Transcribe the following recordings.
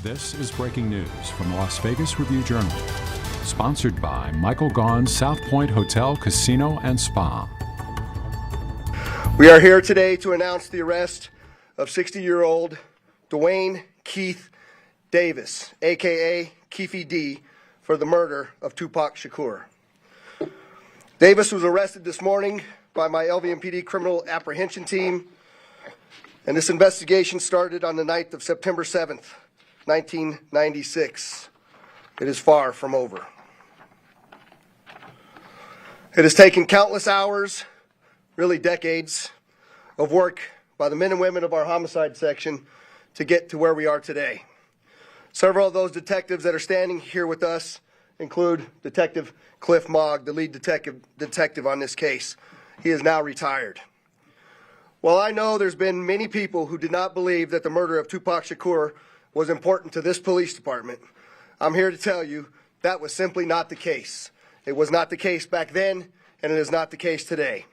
This is breaking news from the Las Vegas Review-Journal, sponsored by Michael Gaughan's South Point Hotel, Casino, and Spa. We are here today to announce the arrest of 60-year-old Dwayne Keith Davis, a.k.a. Keefy D, for the murder of Tupac Shakur. Davis was arrested this morning by my LVMPD criminal apprehension team, and this investigation started on the night of September 7th, 1996. It is far from over. It has taken countless hours, really decades, of work by the men and women of our homicide section to get to where we are today. Several of those detectives that are standing here with us include Detective Cliff Mogg, the lead detective on this case. He is now retired. While I know there's been many people who did not believe that the murder of Tupac Shakur was important to this police department, I'm here to tell you that was simply not the case. It was not the case back then, and it is not the case today.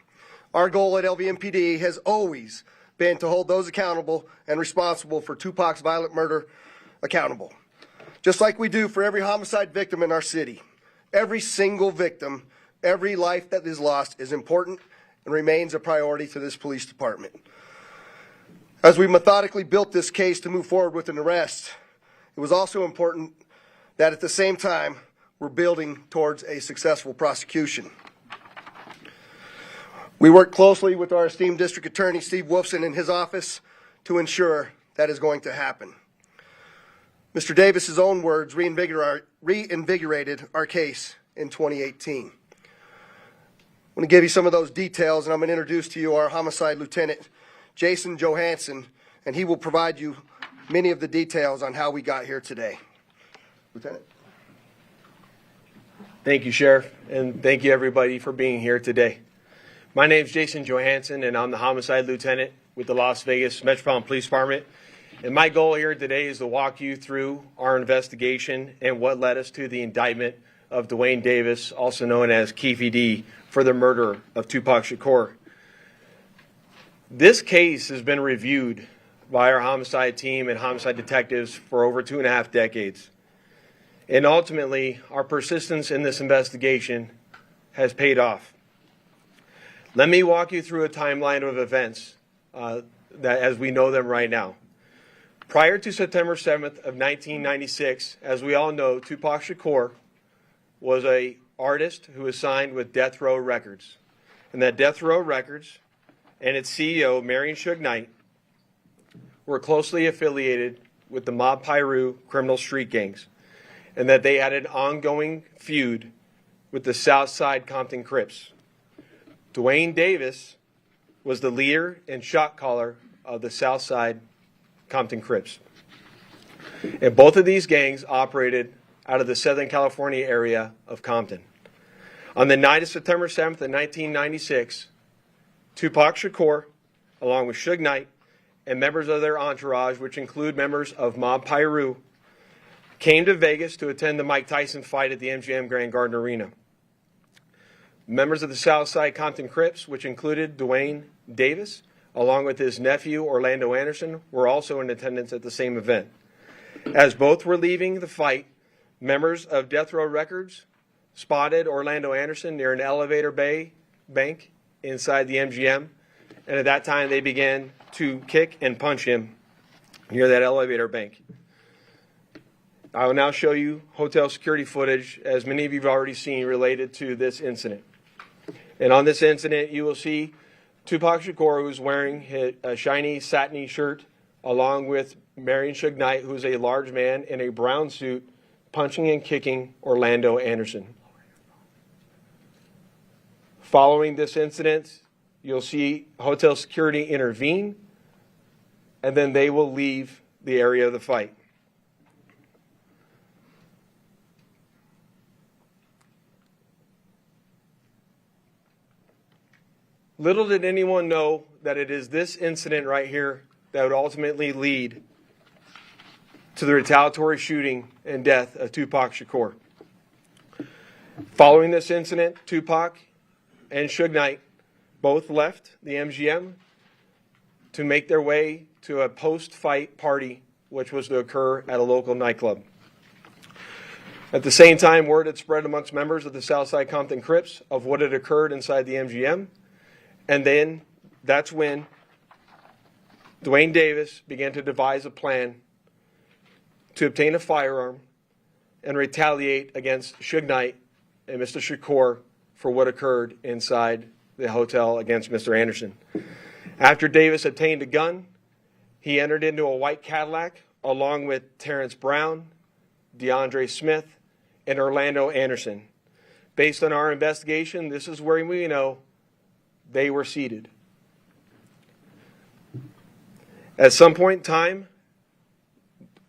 Our goal at LVMPD has always been to hold those accountable and responsible for Tupac's violent murder accountable. Just like we do for every homicide victim in our city. Every single victim, every life that is lost is important and remains a priority to this police department. As we methodically built this case to move forward with an arrest, it was also important that at the same time, we're building towards a successful prosecution. We work closely with our esteemed district attorney, Steve Wolfson, in his office to ensure that is going to happen. Mr. Davis's own words reinvigorated our case in 2018. I'm going to give you some of those details, and I'm going to introduce to you our homicide lieutenant, Jason Johansson, and he will provide you many of the details on how we got here today. Lieutenant. Thank you, Sheriff, and thank you, everybody, for being here today. My name is Jason Johansson, and I'm the homicide lieutenant with the Las Vegas Metropolitan Police Department. And my goal here today is to walk you through our investigation and what led us to the indictment of Dwayne Davis, also known as Keefy D, for the murder of Tupac Shakur. This case has been reviewed by our homicide team and homicide detectives for over 2.5 decades. And ultimately, our persistence in this investigation has paid off. Let me walk you through a timeline of events that as we know them right now. Prior to September 7th of 1996, as we all know, Tupac Shakur was an artist who was signed with Death Row Records. And that Death Row Records and its CEO, Marion Suge Knight, were closely affiliated with the Mob Piru criminal street gangs, and that they had an ongoing feud with the Southside Compton Crips. Dwayne Davis was the leader and shot caller of the Southside Compton Crips. And both of these gangs operated out of the Southern California area of Compton. On the night of September 7th of 1996, Tupac Shakur, along with Suge Knight, and members of their entourage, which include members of Mob Piru, came to Vegas to attend the Mike Tyson fight at the MGM Grand Garden Arena. Members of the Southside Compton Crips, which included Dwayne Davis, along with his nephew Orlando Anderson, were also in attendance at the same event. As both were leaving the fight, members of Death Row Records spotted Orlando Anderson near an elevator bank inside the MGM, and at that time they began to kick and punch him near that elevator bank. I will now show you hotel security footage, as many of you have already seen, related to this incident. And on this incident, you will see Tupac Shakur, who's wearing a shiny satiny shirt, along with Marion Suge Knight, who's a large man in a brown suit, punching and kicking Orlando Anderson. Following this incident, you'll see hotel security intervene, and then they will leave the area of the fight. Little did anyone know that it is this incident right here that would ultimately lead to the retaliatory shooting and death of Tupac Shakur. Following this incident, Tupac and Suge Knight both left the MGM to make their way to a post-fight party which was to occur at a local nightclub. At the same time, word had spread amongst members of the Southside Compton Crips of what had occurred inside the MGM, and then that's when Dwayne Davis began to devise a plan to obtain a firearm and retaliate against Suge Knight and Mr. Shakur for what occurred inside the hotel against Mr. Anderson. After Davis obtained a gun, he entered into a white Cadillac along with Terrence Brown, DeAndre Smith, and Orlando Anderson. Based on our investigation, this is where we know they were seated. At some point in time,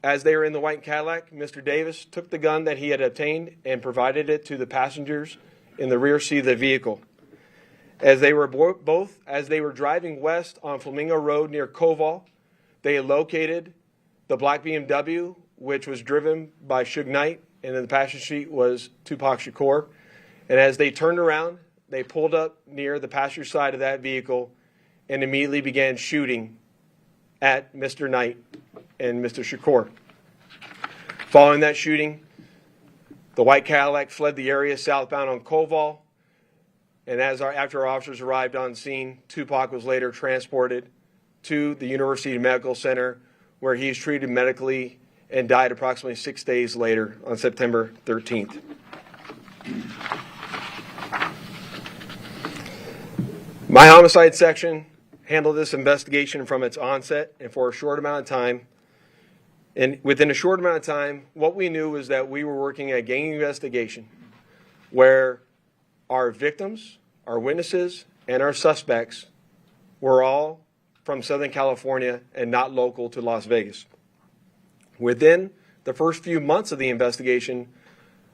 as they were in the white Cadillac, Mr. Davis took the gun that he had obtained and provided it to the passengers in the rear seat of the vehicle. As they were driving west on Flamingo Road near Koval, they had located the black BMW, which was driven by Suge Knight, and in the passenger seat was Tupac Shakur. And as they turned around, they pulled up near the passenger side of that vehicle and immediately began shooting at Mr. Knight and Mr. Shakur. Following that shooting, the white Cadillac fled the area southbound on Koval, and after our officers arrived on scene, Tupac was later transported to the University Medical Center, where he was treated medically and died approximately 6 days later on September 13th. My homicide section handled this investigation from its onset and for a short amount of time. And within a short amount of time, what we knew was that we were working a gang investigation where our victims, our witnesses, and our suspects were all from Southern California and not local to Las Vegas. Within the first few months of the investigation,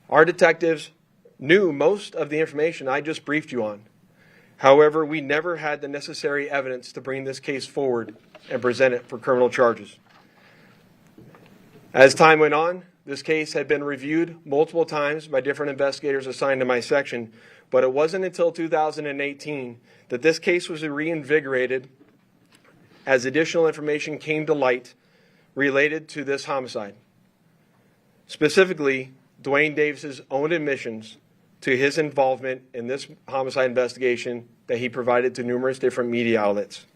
our detectives knew most of the information I just briefed you on. However, we never had the necessary evidence to bring this case forward and present it for criminal charges. As time went on, this case had been reviewed multiple times by different investigators assigned to my section, but it wasn't until 2018 that this case was reinvigorated as additional information came to light related to this homicide. Specifically, Dwayne Davis's own admissions to his involvement in this homicide investigation that he provided to numerous different media outlets.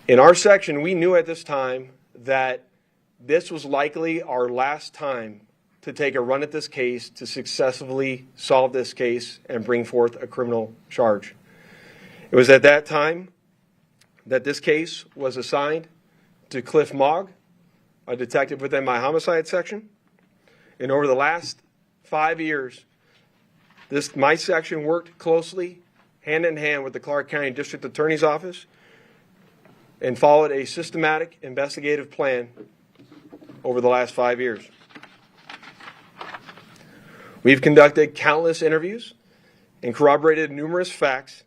In our section, we knew at this time that this was likely our last time to take a run at this case to successfully solve this case and bring forth a criminal charge. It was at that time that this case was assigned to Cliff Mogg, a detective within my homicide section. And over the last 5 years, my section worked closely, hand in hand with the Clark County District Attorney's Office, and followed a systematic investigative plan over the last 5 years. We've conducted countless interviews and corroborated numerous facts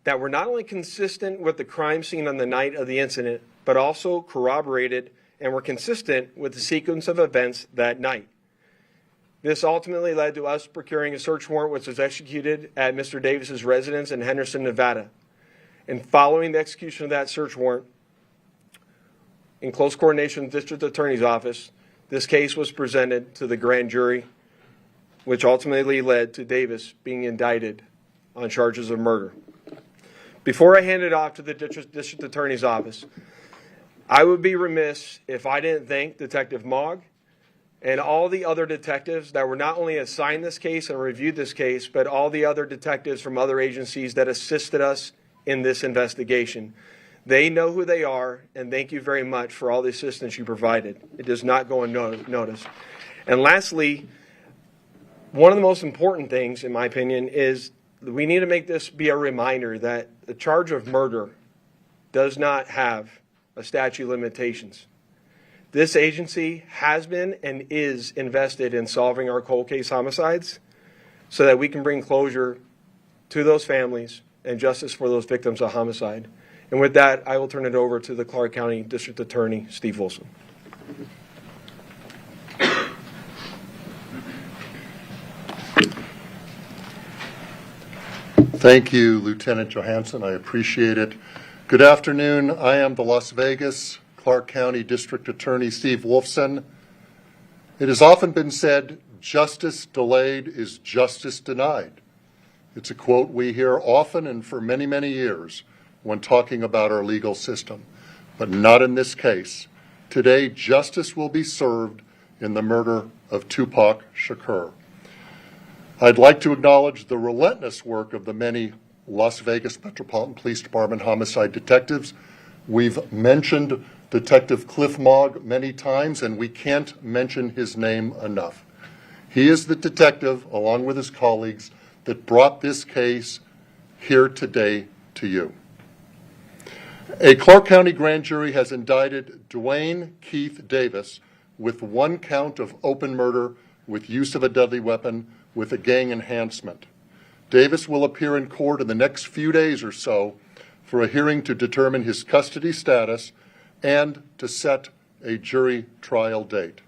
that were not only consistent with the crime scene on the night of the incident, but also corroborated and were consistent with the sequence of events that night. This ultimately led to us procuring a search warrant which was executed at Mr. Davis's residence in Henderson, Nevada. And following the execution of that search warrant, in close coordination with the District Attorney's Office, this case was presented to the grand jury, which ultimately led to Davis being indicted on charges of murder. Before I hand it off to the District Attorney's Office, I would be remiss if I didn't thank Detective Mogg and all the other detectives that were not only assigned this case and reviewed this case, but all the other detectives from other agencies that assisted us in this investigation. They know who they are, and thank you very much for all the assistance you provided. It does not go unnoticed. And lastly, one of the most important things, in my opinion, is we need to make this be a reminder that the charge of murder does not have a statute of limitations. This agency has been and is invested in solving our cold case homicides so that we can bring closure to those families and justice for those victims of homicide. And with that, I will turn it over to the Clark County District Attorney, Steve Wilson. Thank you, Lieutenant Johansson. I appreciate it. Good afternoon. I am the Las Vegas, Clark County District Attorney Steve Wolfson. It has often been said, justice delayed is justice denied. It's a quote we hear often and for many, many years when talking about our legal system, but not in this case. Today, justice will be served in the murder of Tupac Shakur. I'd like to acknowledge the relentless work of the many Las Vegas Metropolitan Police Department homicide detectives. We've mentioned Detective Cliff Mogg many times, and we can't mention his name enough. He is the detective, along with his colleagues, that brought this case here today to you. A Clark County grand jury has indicted Dwayne Keith Davis with 1 count of open murder with use of a deadly weapon with a gang enhancement. Davis will appear in court in the next few days or so for a hearing to determine his custody status and to set a jury trial date.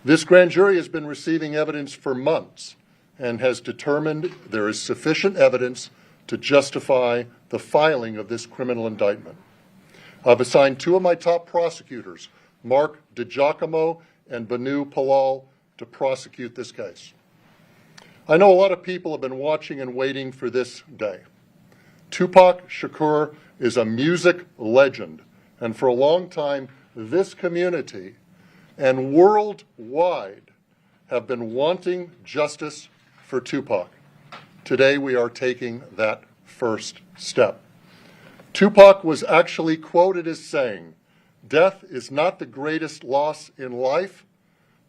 This grand jury has been receiving evidence for months and has determined there is sufficient evidence to justify the filing of this criminal indictment. I've assigned 2 of my top prosecutors, Mark DiGiacomo and Banu Palal, to prosecute this case. I know a lot of people have been watching and waiting for this day. Tupac Shakur is a music legend, and for a long time, this community and worldwide have been wanting justice for Tupac. Today, we are taking that first step. Tupac was actually quoted as saying, "Death is not the greatest loss in life.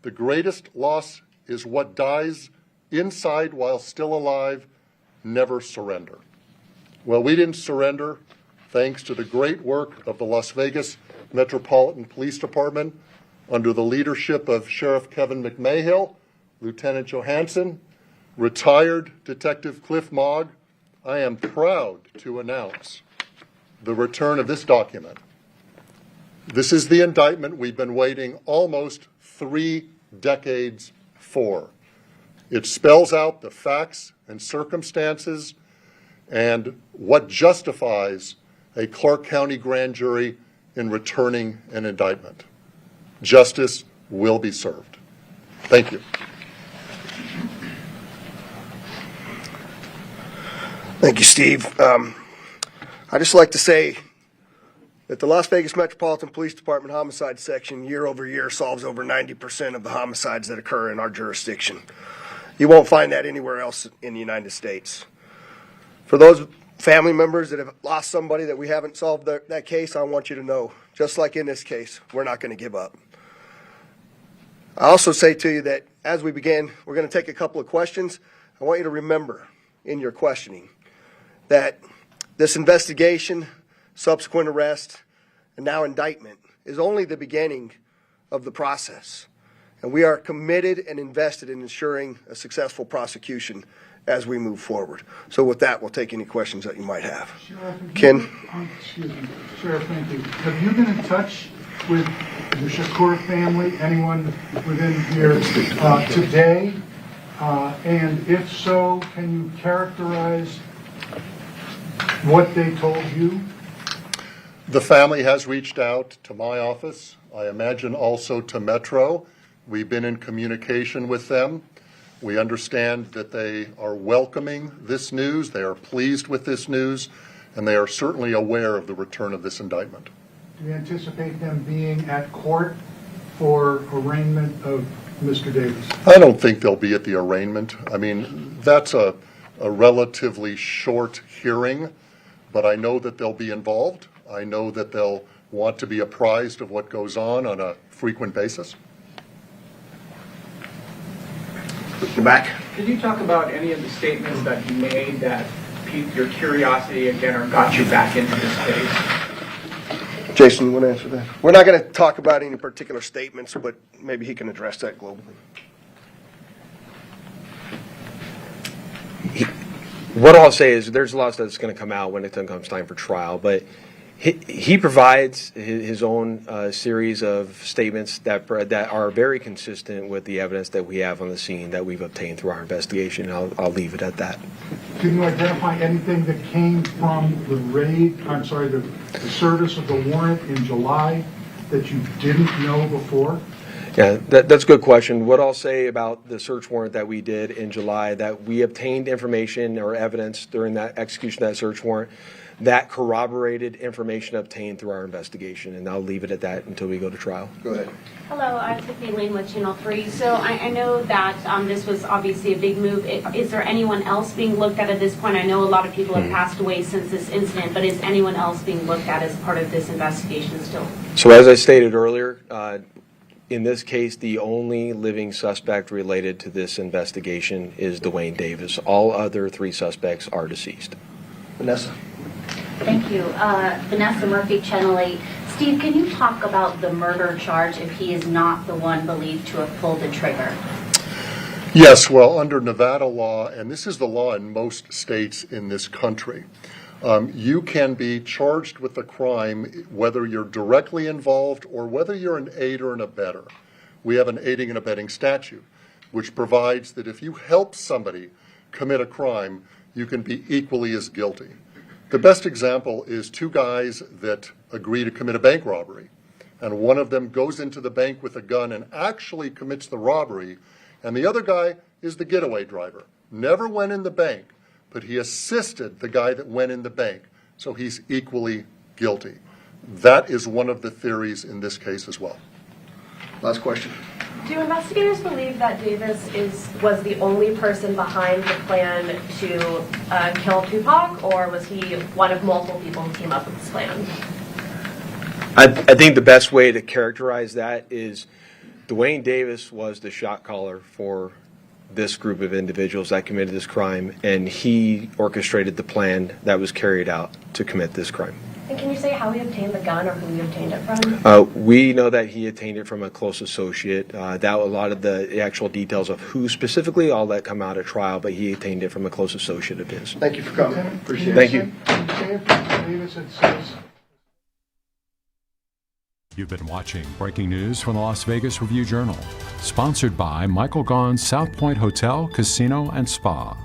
The greatest loss is what dies inside while still alive. Never surrender." Well, we didn't surrender thanks to the great work of the Las Vegas Metropolitan Police Department under the leadership of Sheriff Kevin McMahill, Lieutenant Johansson, retired Detective Cliff Mogg. I am proud to announce the return of this document. This is the indictment we've been waiting almost 3 decades for. It spells out the facts and circumstances and what justifies a Clark County grand jury in returning an indictment. Justice will be served. Thank you. Thank you, Steve. I'd just like to say that the Las Vegas Metropolitan Police Department Homicide Section year over year solves over 90% of the homicides that occur in our jurisdiction. You won't find that anywhere else in the United States. For those family members that have lost somebody that we haven't solved that case, I want you to know, just like in this case, we're not going to give up. I also say to you that as we begin, we're going to take a couple of questions. I want you to remember in your questioning that this investigation, subsequent arrest, and now indictment is only the beginning of the process. And we are committed and invested in ensuring a successful prosecution as we move forward. So with that, we'll take any questions that you might have. Sheriff, Ken? Excuse me. Sheriff, thank you. Have you been in touch with the Shakur family, anyone within here today? And if so, can you characterize what they told you? The family has reached out to my office. I imagine also to Metro. We've been in communication with them. We understand that they are welcoming this news. They are pleased with this news, and they are certainly aware of the return of this indictment. Do you anticipate them being at court for arraignment of Mr. Davis? I don't think they'll be at the arraignment. I mean, that's a relatively short hearing, but I know that they'll be involved. I know that they'll want to be apprised of what goes on a frequent basis. In the back. Could you talk about any of the statements that he made that piqued your curiosity again or got you back into this case? Jason, you want to answer that? We're not going to talk about any particular statements, but maybe he can address that globally. What I'll say is there's a lot that's going to come out when it comes time for trial, but he provides his own series of statements that are very consistent with the evidence that we have on the scene that we've obtained through our investigation. I'll leave it at that. can you identify anything that came from the raid, the service of the warrant in July that you didn't know before? Yeah, that's a good question. What I'll say about the search warrant that we did in July, that we obtained information or evidence during that execution of that search warrant that corroborated information obtained through our investigation, and I'll leave it at that until we go to trial. Go ahead. Hello, I'm Tiffany Lane with Channel 3. So I know that this was obviously a big move. Is there anyone else being looked at this point? I know a lot of people have passed away since this incident, but is anyone else being looked at as part of this investigation still? So as I stated earlier, in this case, the only living suspect related to this investigation is Dwayne Davis. All other 3 suspects are deceased. Vanessa. Thank you. Vanessa Murphy, Channel 8. Steve, can you talk about the murder charge if he is not the one believed to have pulled the trigger? Yes, well, under Nevada law, and this is the law in most states in this country, you can be charged with a crime whether you're directly involved or whether you're an aider and abetter. We have an aiding and abetting statute, which provides that if you help somebody commit a crime, you can be equally as guilty. The best example is 2 guys that agree to commit a bank robbery, and one of them goes into the bank with a gun and actually commits the robbery, and the other guy is the getaway driver. Never went in the bank, but he assisted the guy that went in the bank, so he's equally guilty. That is one of the theories in this case as well. Last question. Do investigators believe that Davis was the only person behind the plan to kill Tupac, or was he one of multiple people who came up with this plan? I think the best way to characterize that is Dwayne Davis was the shot caller for this group of individuals that committed this crime, and he orchestrated the plan that was carried out to commit this crime. And can you say how he obtained the gun or who he obtained it from? We know that he obtained it from a close associate. That a lot of the actual details of who specifically, all that come out at trial, but he obtained it from a close associate of his. Thank you for coming. Lieutenant, Appreciate it. Thank you. Can you say if Davis had said You've been watching breaking news from the Las Vegas Review-Journal, sponsored by Michael Gaughan's South Point Hotel, Casino, and Spa.